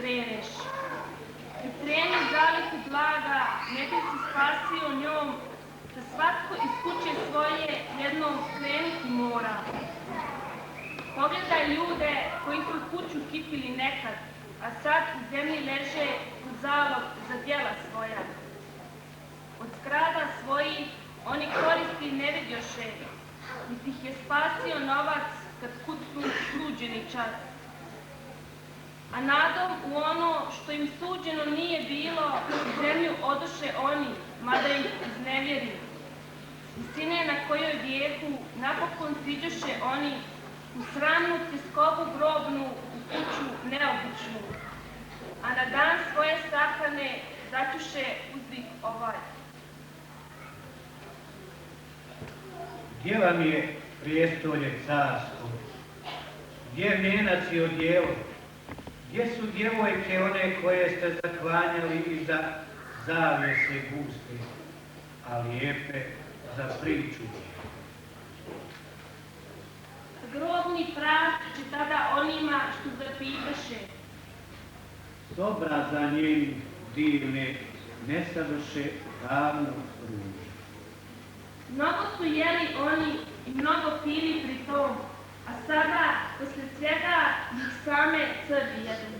kreneš. Pripremi zaliku blaga, ne bi se spasio njom, da svatko iz kuće svoje jednom krenuti mora. Pogledaj ljude koji su kuću kipili nekad, a sad u zemlji leže u zalog za djela svoja. Od zgrada svojih oni koristi ne vidjoše, niti ih je spasio novac kad kucnu sluđeni čas. A nadom u ono što im suđeno nije bilo, u zemlju odoše oni, mada ih iznevjeri. Visine na kojoj vijeku napokon siđoše oni u sramnu tjeskobu grobnu, u kuću neobičnu. A na dan svoje sahrane začuše uzvik ovaj. Gdje vam je prijestolje carsko? Gdje mjenac i odijelo? Gdje su djevojke one koje ste zaklanjali iza zavjese guste, a lijepe za priču? Grobni prah će tada onima što zapitaše. Dobra za njeni divne nesadoše davno ruže. Mnogo su jeli oni i mnogo pili pri tom, a sada, posle svega, ih same crvi jedu.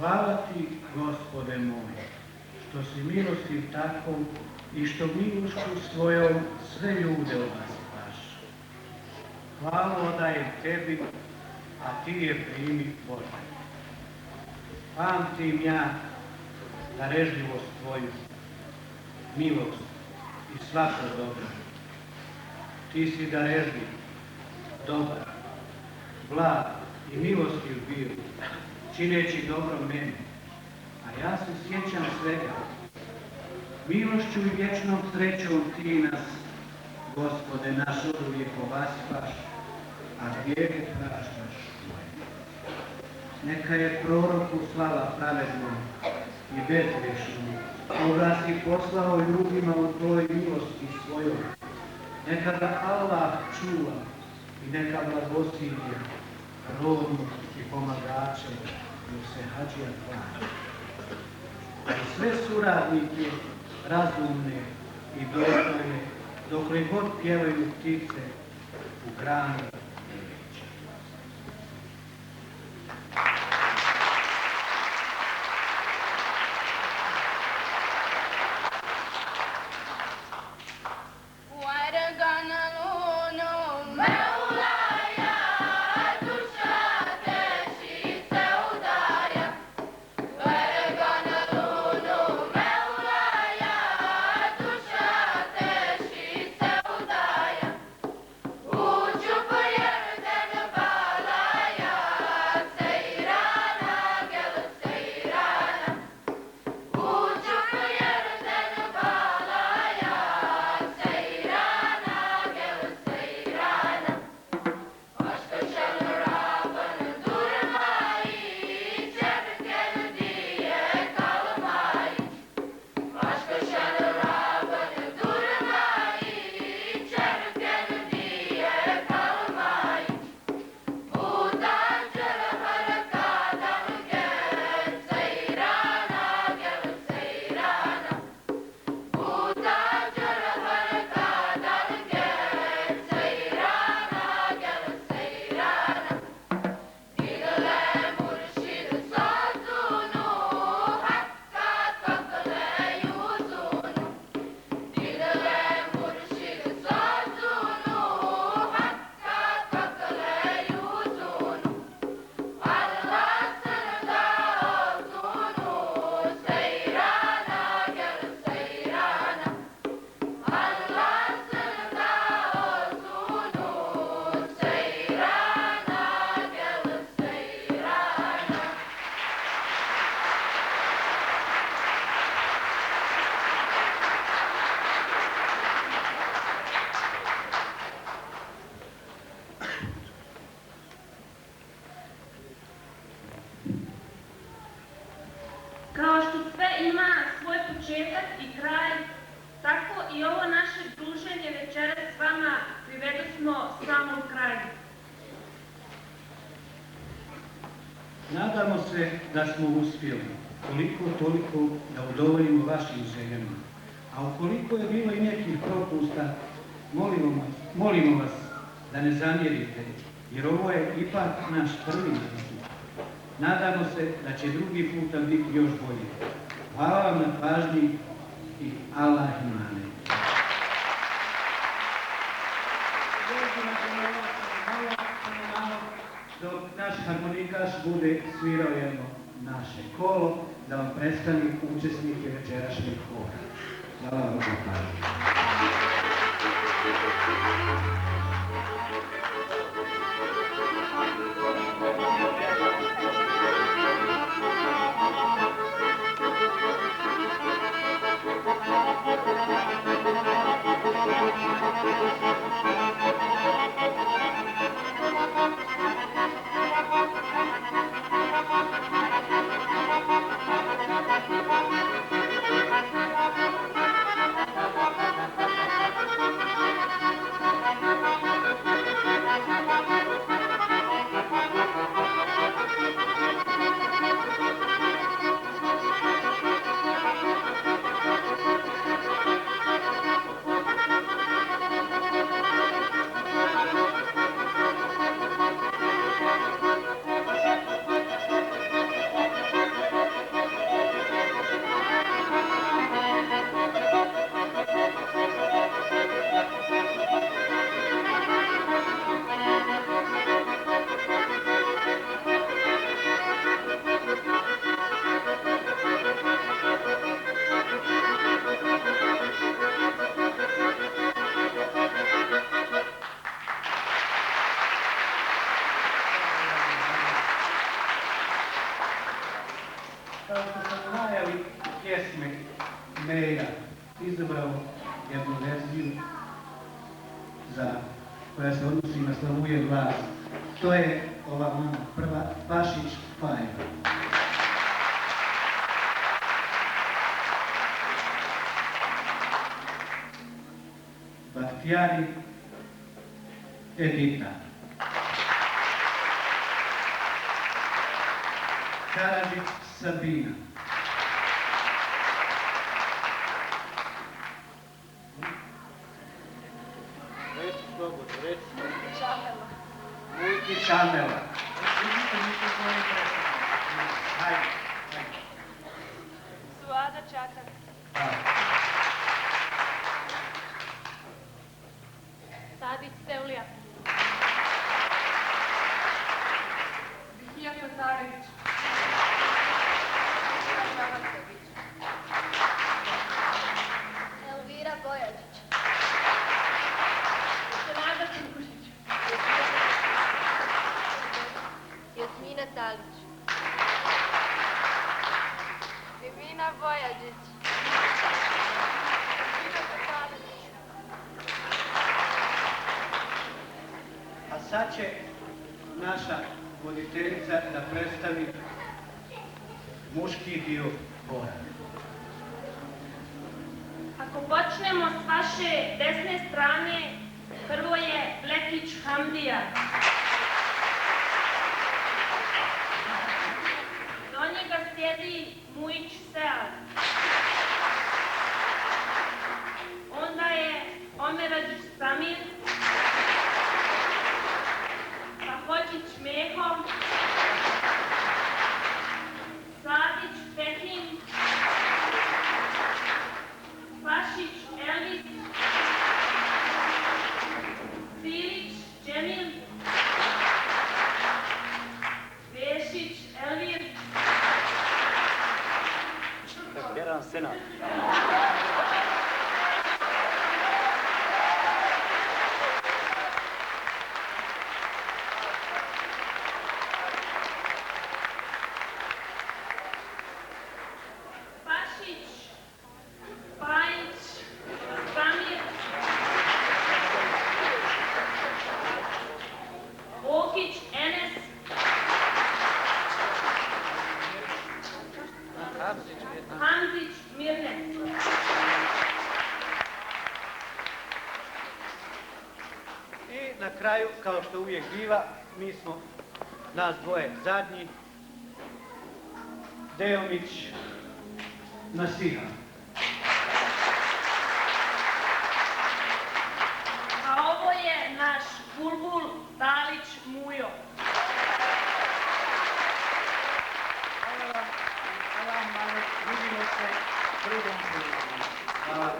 Hvala ti, Gospode moj, što si milostiv tako i što milošću svojom sve ljude obaspaš. Hvala odajem tebi, a ti je primi, Bože. Pamtim ja darežljivost tvoju, milost i svako dobro. Ti si darežljiv, dobar, blag i milostiv bio, čineći dobro meni, a ja se sjećam svega. Milošću i vječnom srećom ti nas, Gospode naš, oduvijek obaspaš, a grijehe praštaš. Neka je proroku slava pravednom i bezgrešnom, koga si poslao ljudima u tvojoj milosti svojoj. Neka ga Allah čuva i neka blagosilje rodnu i pomagače dok se hađija klanja. I sve suradnike razumne i dostojne, dokle god pjevaju ptice u grani drveća. Kao što sve ima svoj početak i kraj, tako i ovo naše druženje večeras s vama privedu smo samom kraju. Nadamo se da smo uspjeli, koliko toliko da udovoljimo vašim željama. A ukoliko je bilo i nekih propusta, molimo vas da ne zamjerite, jer ovo je ipak naš prvi nastup. Nadamo se da će drugi puta biti još bolje. Hvala vam na pažnji i Allah imane. Dok naš harmonikaš bude svirao jedno naše kolo, da vam predstavi učesnike večerašnjeg hora. Hvala vam na pažnji. Thank you. koja se odnosi na Slavuje glas. To je ova mama prva, Pašić Fajva. Bahtijani Edita. Karadžić Sabina. Reci slobodno, reci. Čamela. Vujki Čamela. Hajde. Suada Čakan. Tadić Sevlija. Bihija Kotarević. Elvira Bojačić. Senada Kurkušić. Jasmina Talić. Divina Bojačić. A sad će naša voditeljica da predstavi muški dio bora. Ako počnemo s vaše desne strane, prvo je Blekić Hamdija. Do njega sjedi Mujić Sead. Onda je Omerađić Samir, Pahođić Meho, Sadić Fehim, Pašić Elvis, Filić Džemil, Vešić Elvir, Jedan senat. Pašić, Pajić, Samir, Okić Enes, Hamzić Mirne. I na kraju, kao što uvijek biva, mi smo nas dvoje zadnji, Delmić Nasiha. A ovo je naš Bulbul Dalić Mujo. Hvala vam, vidimo se drugom prilikom. Hvala.